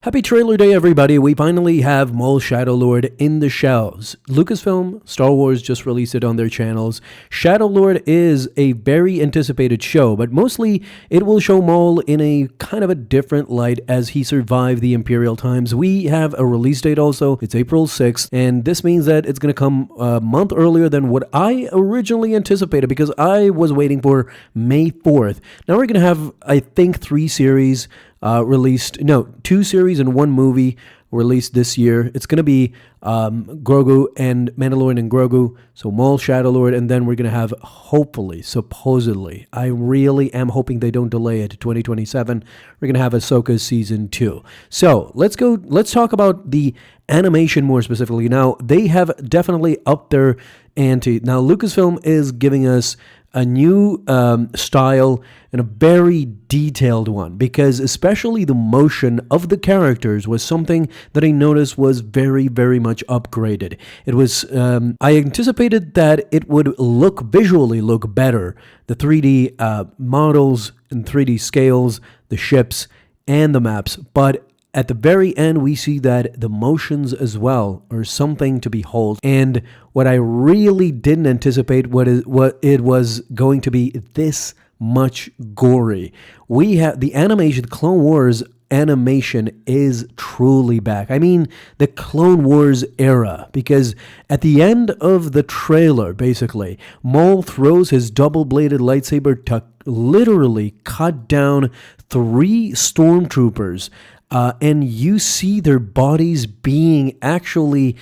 Happy trailer day, everybody. We finally have Maul Shadow Lord in the shelves. Lucasfilm, Star Wars just released it on their channels. Shadow Lord is a very anticipated show, but mostly it will show Maul in a kind of a different light as he survived the Imperial times. We have a release date also. It's April 6th, and this means that it's going to come a month earlier than what I originally anticipated because I was waiting for May 4th. Now we're going to have, I think, 3 series released, no, 2 series and 1 movie released this year. It's going to be Grogu and Mandalorian and Grogu, so Maul, Shadow Lord, and then we're going to have, hopefully, supposedly, I really am hoping they don't delay it to 2027, we're going to have Ahsoka Season 2. So, let's talk about the animation more specifically. Now, they have definitely upped their ante. Now, Lucasfilm is giving us a new style and a very detailed one, because especially the motion of the characters was something that I noticed was very, very much upgraded. It was, I anticipated that it would visually look better. The 3D models and 3D scales, the ships, and the maps, but at the very end, we see that the motions as well are something to behold. And what I really didn't anticipate what it was going to be this much gory. We have the animation, Clone Wars animation is truly back. I mean, the Clone Wars era, because at the end of the trailer, basically, Maul throws his double-bladed lightsaber to literally cut down 3 stormtroopers. And you see their bodies being actually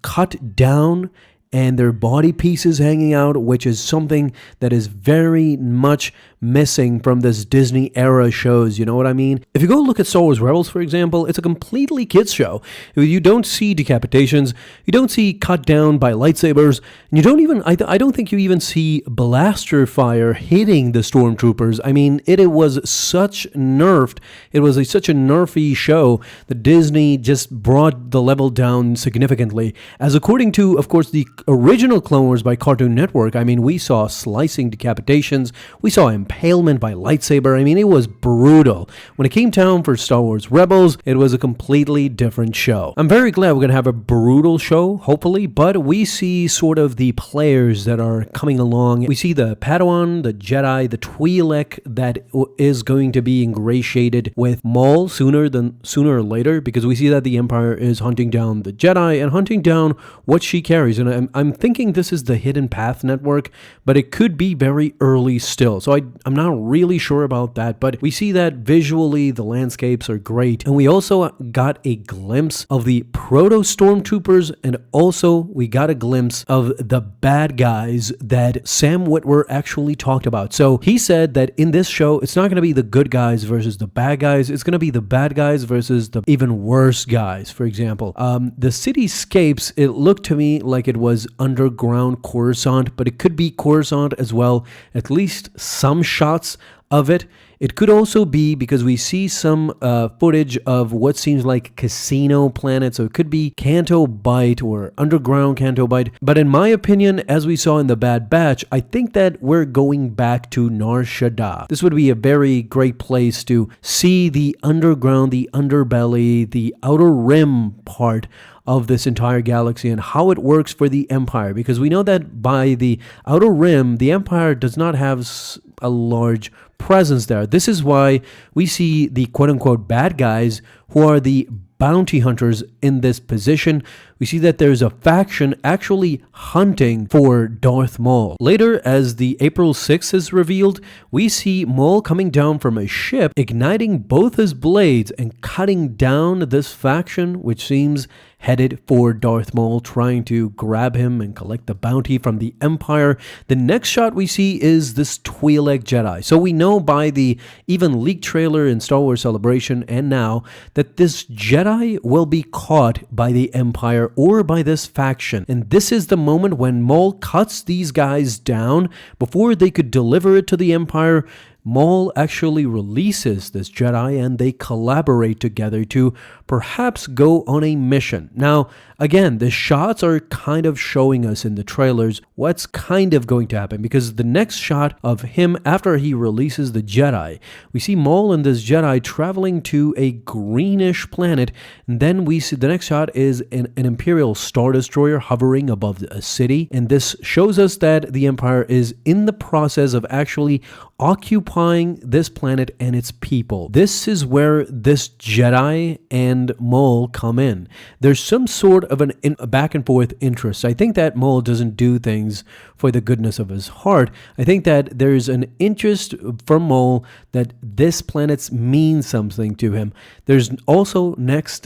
cut down and their body pieces hanging out, which is something that is very much missing from this Disney era shows, you know what I mean? If you go look at Star Wars Rebels, for example, it's a completely kids show. You don't see decapitations, you don't see cut down by lightsabers, and you don't even, I don't think you even see blaster fire hitting the stormtroopers. I mean, it was such nerfed, it was such a nerfy show that Disney just brought the level down significantly. As according to, of course, the original Clone Wars by Cartoon Network, I mean, we saw slicing decapitations, we saw impalement by lightsaber. I mean, it was brutal. When it came down for Star Wars Rebels, it was a completely different show. I'm very glad we're going to have a brutal show, hopefully, but we see sort of the players that are coming along. We see the Padawan, the Jedi, the Twi'lek that is going to be ingratiated with Maul sooner or later, because we see that the Empire is hunting down the Jedi and hunting down what she carries. And I'm thinking this is the Hidden Path Network, but it could be very early still. So I'm not really sure about that, but we see that visually the landscapes are great. And we also got a glimpse of the proto-stormtroopers, and also we got a glimpse of the bad guys that Sam Witwer actually talked about. So he said that in this show, it's not going to be the good guys versus the bad guys. It's going to be the bad guys versus the even worse guys. For example, the cityscapes, it looked to me like it was underground Coruscant, but it could be Coruscant as well, at least some shots of it. It could also be because we see some footage of what seems like casino planet, so it could be Canto Bight or underground Canto Bight. But in my opinion, as we saw in The Bad Batch, I think that we're going back to Nar Shaddaa. This would be a very great place to see the underground, the underbelly, the outer rim part of this entire galaxy and how it works for the Empire, because we know that by the outer rim, the Empire does not have a large presence there. This is why we see the quote-unquote bad guys who are the bounty hunters in this position. We see that there's a faction actually hunting for Darth Maul. Later, as the April 6th is revealed, we see Maul coming down from a ship, igniting both his blades and cutting down this faction, which seems headed for Darth Maul, trying to grab him and collect the bounty from the Empire. The next shot we see is this Twi'lek Jedi. So we know by the even leaked trailer in Star Wars Celebration and now that this Jedi will be caught by the Empire or by this faction. And this is the moment when Maul cuts these guys down before they could deliver it to the Empire. Maul actually releases this Jedi and they collaborate together to perhaps go on a mission. Now, again, the shots are kind of showing us in the trailers what's kind of going to happen, because the next shot of him after he releases the Jedi, we see Maul and this Jedi traveling to a greenish planet, and then we see the next shot is an Imperial Star Destroyer hovering above a city, and this shows us that the Empire is in the process of actually occupying this planet and its people. This is where this Jedi and Maul come in. There's some sort of a back and forth interest. I think that Maul doesn't do things for the goodness of his heart. I think that there's an interest from Maul that this planet means something to him. There's also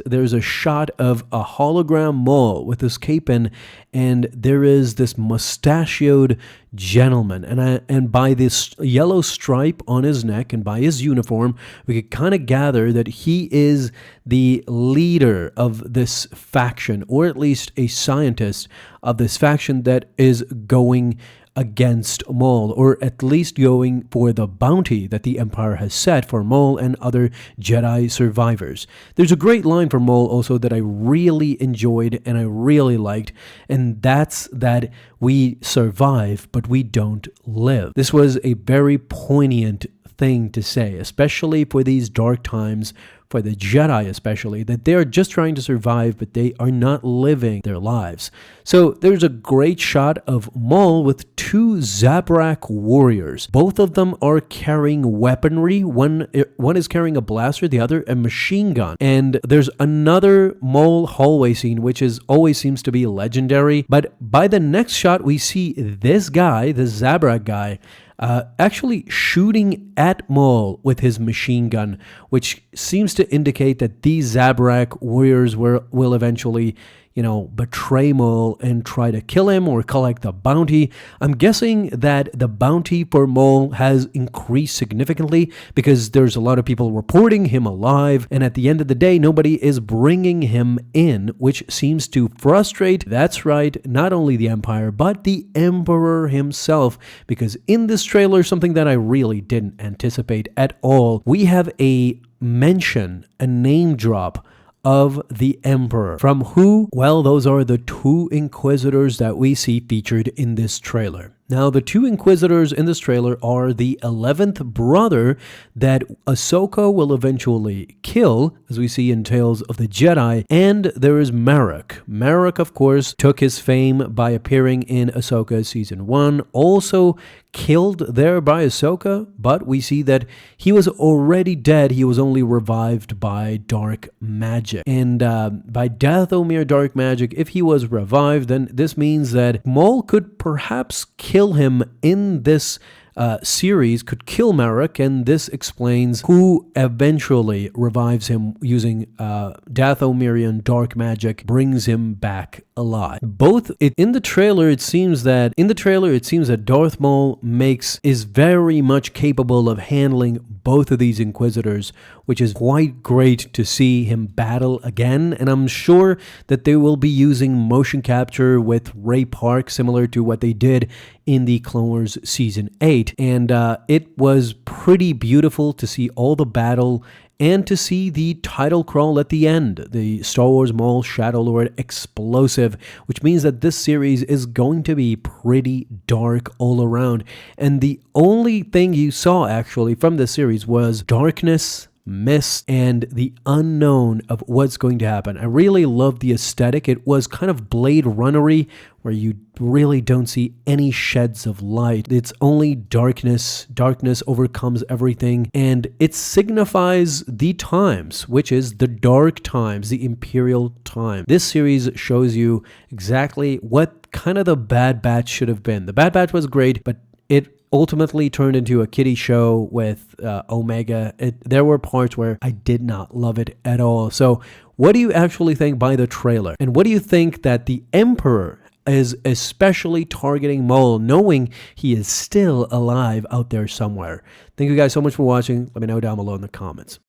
there's a shot of a hologram Maul with his cape in, and there is this mustachioed gentleman, and by this yellow stripe on his neck and by his uniform, we could kind of gather that he is the leader of this faction, or at least a scientist of this faction that is going against Maul, or at least going for the bounty that the Empire has set for Maul and other Jedi survivors. There's a great line from Maul also that I really enjoyed and I really liked, and that's that we survive, but we don't live. This was a very poignant thing to say, especially for these dark times, for the Jedi especially, that they're just trying to survive, but they are not living their lives. So there's a great shot of Maul with two Zabrak warriors. Both of them are carrying weaponry. One is carrying a blaster, the other a machine gun. And there's another Maul hallway scene, which always seems to be legendary. But by the next shot, we see this guy, the Zabrak guy, actually shooting at Maul with his machine gun, which seems to indicate that these Zabrak warriors will eventually, betray Maul and try to kill him or collect the bounty. I'm guessing that the bounty for Maul has increased significantly because there's a lot of people reporting him alive, and at the end of the day, nobody is bringing him in, which seems to frustrate, that's right, not only the Empire, but the Emperor himself, because in this trailer, something that I really didn't anticipate at all, we have a name drop of the Emperor. From who? Well, those are the two Inquisitors that we see featured in this trailer. Now, the two Inquisitors in this trailer are the 11th brother that Ahsoka will eventually kill, as we see in Tales of the Jedi, and there is Marek. Marek, of course, took his fame by appearing in Ahsoka Season 1, also killed there by Ahsoka, but we see that he was already dead. He was only revived by dark magic. And by Dathomir dark magic, if he was revived, then this means that Maul could perhaps kill him in this series, could kill Marek, and this explains who eventually revives him using Dathomirian dark magic, brings him back alive. In the trailer it seems that Darth Maul is very much capable of handling both of these Inquisitors, which is quite great to see him battle again, and I'm sure that they will be using motion capture with Ray Park, similar to what they did in the Clone Wars Season 8, and it was pretty beautiful to see all the battle and to see the title crawl at the end, the Star Wars Maul Shadow Lord explosive, which means that this series is going to be pretty dark all around. And the only thing you saw actually from this series was darkness, mist, and the unknown of what's going to happen. I really love the aesthetic. It was kind of Blade Runner-y, where you really don't see any sheds of light. It's only darkness. Darkness overcomes everything, and it signifies the times, which is the dark times, the Imperial time. This series shows you exactly what kind of the Bad Batch should have been. The Bad Batch was great, but it ultimately turned into a kiddie show with Omega. There were parts where I did not love it at all. So what do you actually think by the trailer? And what do you think that the Emperor is especially targeting Maul, knowing he is still alive out there somewhere? Thank you guys so much for watching. Let me know down below in the comments.